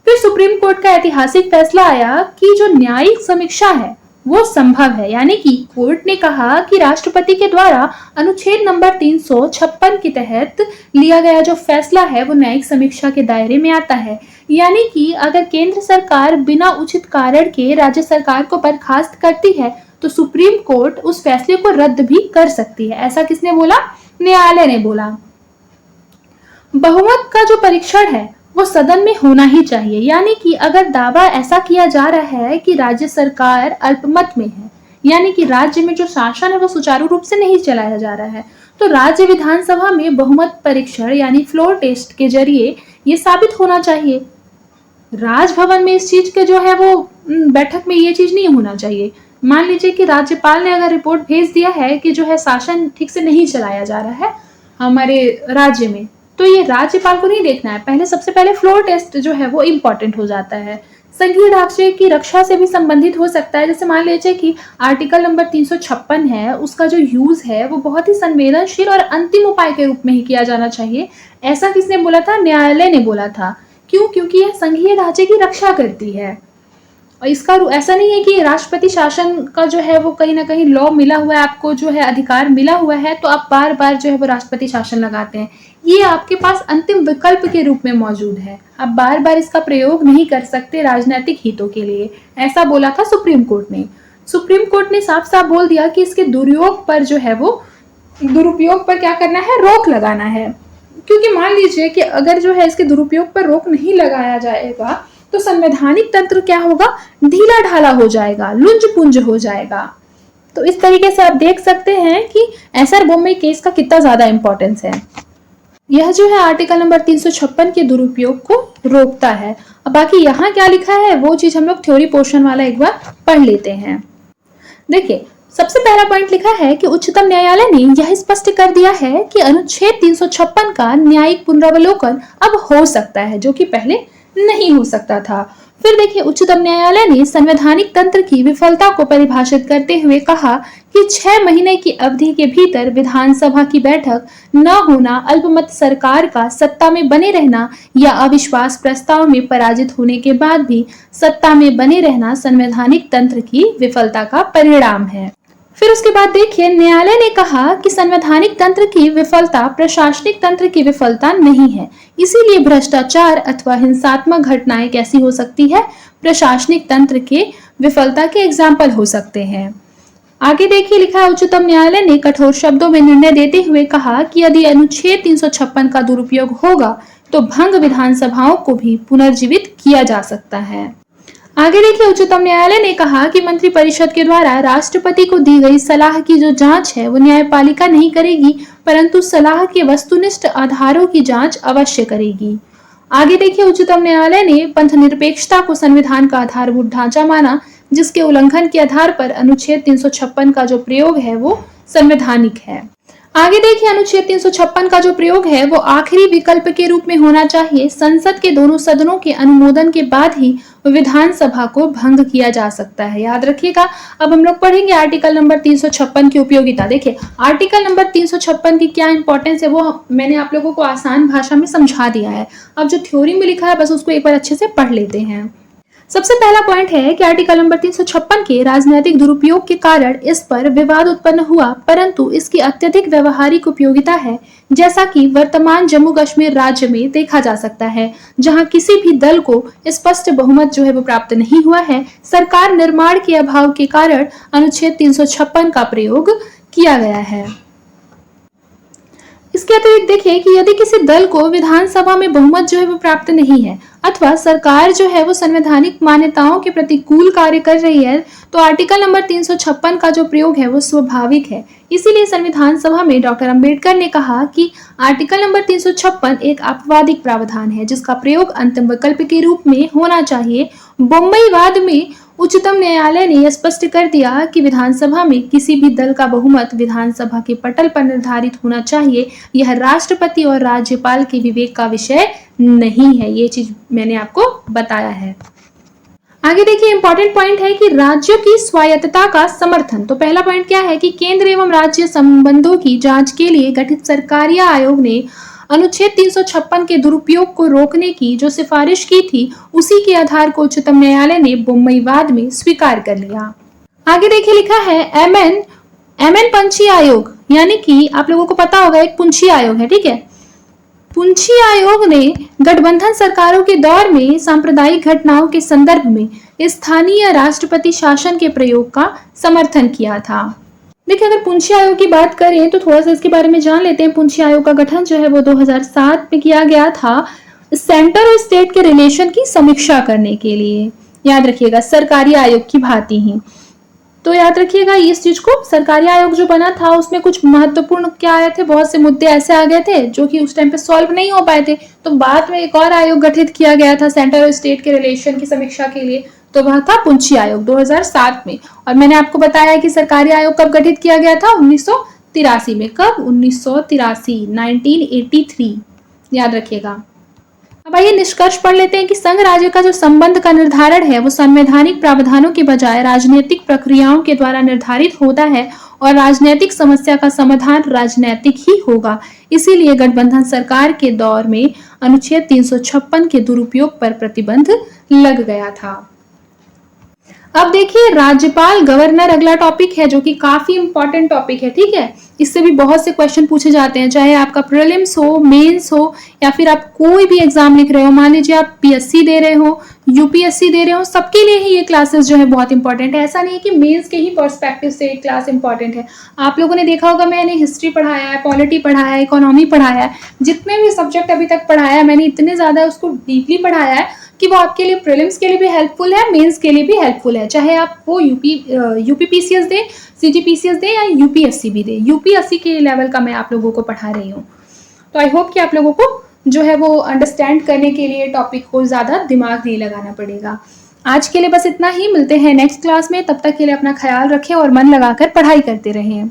Speaker 1: फिर सुप्रीम कोर्ट का ऐतिहासिक फैसला आया कि जो न्यायिक समीक्षा है वो संभव है, यानी कि कोर्ट ने कहा कि राष्ट्रपति के द्वारा अनुच्छेद नंबर 356 के तहत लिया गया जो फैसला है वो न्यायिक समीक्षा के दायरे में आता है। यानी कि अगर केंद्र सरकार बिना उचित कारण के राज्य सरकार को बर्खास्त करती है तो सुप्रीम कोर्ट उस फैसले को रद्द भी कर सकती है। ऐसा किसने बोला? न्यायालय ने बोला। बहुमत का जो परीक्षण है वो सदन में होना ही चाहिए। यानी कि अगर दावा ऐसा किया जा रहा है कि राज्य सरकार अल्पमत में है, यानी कि राज्य में जो शासन है वो सुचारू रूप से नहीं चलाया जा रहा है, तो राज्य विधानसभा में बहुमत परीक्षण यानी फ्लोर टेस्ट के जरिए ये साबित होना चाहिए। राजभवन में इस चीज के जो है वो बैठक में ये चीज नहीं होना चाहिए। मान लीजिए कि राज्यपाल ने अगर रिपोर्ट भेज दिया है कि जो है शासन ठीक से नहीं चलाया जा रहा है हमारे राज्य में, तो ये राज्यपाल को नहीं देखना है। पहले सबसे पहले फ्लोर टेस्ट जो है वो इम्पोर्टेंट हो जाता है। संघीय ढांचे की रक्षा से भी संबंधित हो सकता है। जैसे मान लीजिए कि आर्टिकल नंबर 356 है, उसका जो यूज है वो बहुत ही संवेदनशील और अंतिम उपाय के रूप में ही किया जाना चाहिए। ऐसा किसने बोला था? न्यायालय ने बोला था। क्यों? क्योंकि यह संघीय ढांचे की रक्षा करती है। और इसका ऐसा नहीं है कि राष्ट्रपति शासन का जो है वो कहीं ना कहीं लॉ मिला हुआ है, आपको जो है अधिकार मिला हुआ है तो आप बार बार जो है वो राष्ट्रपति शासन लगाते हैं। ये आपके पास अंतिम विकल्प के रूप में मौजूद है, आप बार बार इसका प्रयोग नहीं कर सकते राजनीतिक हितों के लिए। ऐसा बोला था सुप्रीम कोर्ट ने। सुप्रीम कोर्ट ने साफ साफ बोल दिया कि इसके दुरुपयोग पर जो है वो दुरुपयोग पर क्या करना है? रोक लगाना है। क्योंकि मान लीजिए कि अगर जो है इसके दुरुपयोग पर रोक नहीं लगाया जाएगा तो संवैधानिक तंत्र क्या होगा? ढीला ढाला हो जाएगा, लुंज पुंज हो जाएगा। तो इस तरीके से आप देख सकते हैं कि एसआर बोम्मई केस का कितना ज्यादा इंपॉर्टेंस है। यह जो है आर्टिकल नंबर 356 के दुरुपयोग को रोकता है। अब बाकी यहाँ क्या लिखा है वो चीज हम लोग थ्योरी पोर्शन वाला एक बार पढ़ लेते हैं। देखिए सबसे पहला पॉइंट लिखा है कि उच्चतम न्यायालय ने यह स्पष्ट कर दिया है कि अनुच्छेद 356 का न्यायिक पुनरावलोकन अब हो सकता है, जो कि पहले नहीं हो सकता था। फिर देखिए उच्चतम न्यायालय ने संवैधानिक तंत्र की विफलता को परिभाषित करते हुए कहा कि 6 महीने की अवधि के भीतर विधानसभा की बैठक न होना, अल्पमत सरकार का सत्ता में बने रहना या अविश्वास प्रस्ताव में पराजित होने के बाद भी सत्ता में बने रहना संवैधानिक तंत्र की विफलता का परिणाम है। फिर उसके बाद देखिए न्यायालय ने कहा कि संवैधानिक तंत्र की विफलता प्रशासनिक तंत्र की विफलता नहीं है, इसीलिए भ्रष्टाचार अथवा हिंसात्मक घटनाएं कैसी हो सकती है? प्रशासनिक तंत्र के विफलता के एग्जाम्पल हो सकते हैं। आगे देखिए लिखा है उच्चतम न्यायालय ने कठोर शब्दों में निर्णय देते हुए कहा कि यदि अनुच्छेद 356 का दुरुपयोग होगा तो भंग विधानसभाओं को भी पुनर्जीवित किया जा सकता है। आगे देखिए, उच्चतम न्यायालय ने कहा कि मंत्रिपरिषद के द्वारा राष्ट्रपति को दी गई सलाह की जो जांच है वो न्यायपालिका नहीं करेगी, परंतु सलाह के वस्तुनिष्ठ आधारों की जांच अवश्य करेगी। आगे देखिए, उच्चतम न्यायालय ने पंथनिरपेक्षता को संविधान का आधारभूत ढांचा माना, जिसके उल्लंघन के आधार पर अनुच्छेद 356 का जो प्रयोग है वो संवैधानिक है। आगे देखिए, अनुच्छेद 356 का जो प्रयोग है वो आखिरी विकल्प के रूप में होना चाहिए। संसद के दोनों सदनों के अनुमोदन के बाद ही विधानसभा को भंग किया जा सकता है, याद रखिएगा। अब हम लोग पढ़ेंगे आर्टिकल नंबर 356 की उपयोगिता। देखिए, आर्टिकल नंबर 356 की क्या इंपॉर्टेंस है वो मैंने आप लोगों को आसान भाषा में समझा दिया है। अब जो थ्योरी में लिखा है बस उसको एक बार अच्छे से पढ़ लेते हैं। सबसे पहला पॉइंट है कि आर्टिकल नंबर 356 के राजनीतिक दुरुपयोग के कारण इस पर विवाद उत्पन्न हुआ, परंतु इसकी अत्यधिक व्यवहारिक उपयोगिता है, जैसा कि वर्तमान जम्मू कश्मीर राज्य में देखा जा सकता है, जहां किसी भी दल को स्पष्ट बहुमत जो है वो प्राप्त नहीं हुआ है। सरकार निर्माण के अभाव के कारण अनुच्छेद 356 का प्रयोग किया गया है। इसके अतिरिक्त देखिए कि यदि किसी दल को विधानसभा में बहुमत जो है वो प्राप्त नहीं है अथवा सरकार जो है वो संवैधानिक मान्यताओं के प्रतिकूल कार्य कर रही है, तो आर्टिकल नंबर 356 का जो प्रयोग है वो स्वाभाविक है। इसीलिए संविधान सभा में डॉक्टर अंबेडकर ने कहा कि आर्टिकल नंबर 356 एक आपवादिक प्रावधान है, जिसका प्रयोग अंतिम विकल्प के रूप में होना चाहिए। बम्बई वाद में उच्चतम न्यायालय ने यह स्पष्ट कर दिया कि विधानसभा में किसी भी दल का बहुमत विधानसभा के पटल पर निर्धारित होना चाहिए। यह राष्ट्रपति और राज्यपाल के विवेक का विषय नहीं है। ये चीज मैंने आपको बताया है। आगे देखिए, इंपॉर्टेंट पॉइंट है कि राज्यों की स्वायत्तता का समर्थन। तो पहला पॉइंट क्या है कि केंद्र एवं राज्य संबंधों की जांच के लिए गठित सरकारी आयोग ने अनुच्छेद 356 के दुरुपयोग को रोकने की जो सिफारिश की थी, उसी के आधार को उच्चतम न्यायालय ने बम्बई वाद में स्वीकार कर लिया। आगे देखिए, लिखा है एमएन पंछी आयोग, यानी कि आप लोगों को पता होगा एक पुंछी आयोग है, ठीक है। पुंछी आयोग ने गठबंधन सरकारों के दौर में सांप्रदायिक घटनाओं के संदर्भ में स्थानीय राष्ट्रपति शासन के प्रयोग का समर्थन किया था। देखिए, अगर पुंछी आयोग की बात करें तो थोड़ा सा इसके बारे में जान लेते हैं। पुंछी आयोग का गठन जो है वो 2007 में किया गया था, सेंटर और स्टेट के रिलेशन की समीक्षा करने के लिए। याद रखिएगा, सरकारी आयोग की भांति ही। तो याद रखिएगा इस चीज को, सरकारी आयोग जो बना था उसमें कुछ महत्वपूर्ण क्या आए थे, बहुत से मुद्दे ऐसे आ गए थे जो कि उस टाइम पे सॉल्व नहीं हो पाए थे। तो बाद में एक और आयोग गठित किया गया था सेंटर और स्टेट के रिलेशन की समीक्षा के लिए, तो वह था पुंछी आयोग 2007 में। और मैंने आपको बताया कि सरकारी आयोग कब गठित किया गया था, 1983 में। कब? 1983, 1983, याद रखिएगा। अब आइए निष्कर्ष पढ़ लेते हैं कि संघ राज्य का जो संबंध का निर्धारण है वो संवैधानिक प्रावधानों के बजाय राजनीतिक प्रक्रियाओं के द्वारा निर्धारित होता है और राजनीतिक समस्या का समाधान राजनीतिक ही होगा। इसीलिए गठबंधन सरकार के दौर में अनुच्छेद 356 के दुरुपयोग पर प्रतिबंध लग गया था। अब देखिए, राज्यपाल गवर्नर अगला टॉपिक है जो कि काफी इंपॉर्टेंट टॉपिक है, ठीक है। इससे भी बहुत से क्वेश्चन पूछे जाते हैं, चाहे आपका प्रीलिम्स हो, मेंस हो, या फिर आप कोई भी एग्जाम लिख रहे हो। मान लीजिए आप पीएससी दे रहे हो, यूपीएससी दे रहे हो, सबके लिए ही ये क्लासेस जो है बहुत इंपॉर्टेंट है। ऐसा नहीं है कि मेंस के ही पर्सपेक्टिव से एक क्लास इंपॉर्टेंट है। आप लोगों ने देखा होगा मैंने हिस्ट्री पढ़ाया है, पॉलिटी पढ़ाया है, इकोनॉमी पढ़ाया है, जितने भी सब्जेक्ट अभी तक पढ़ाया है मैंने इतने ज्यादा उसको डीपली पढ़ाया है कि वो आपके लिए प्रीलिम्स के लिए भी हेल्पफुल है, मेंस के लिए भी हेल्पफुल है। चाहे आप वो यूपीपीसीएस दे, सीजीपीसीएस दे या यूपीएससी भी दे, यूपीएससी के लेवल का मैं आप लोगों को पढ़ा रही हूँ। तो आई होप कि आप लोगों को जो है वो अंडरस्टैंड करने के लिए टॉपिक को ज़्यादा दिमाग नहीं लगाना पड़ेगा। आज के लिए बस इतना ही, मिलते हैं नेक्स्ट क्लास में। तब तक के लिए अपना ख्याल रखें और मन लगाकर पढ़ाई करते रहें।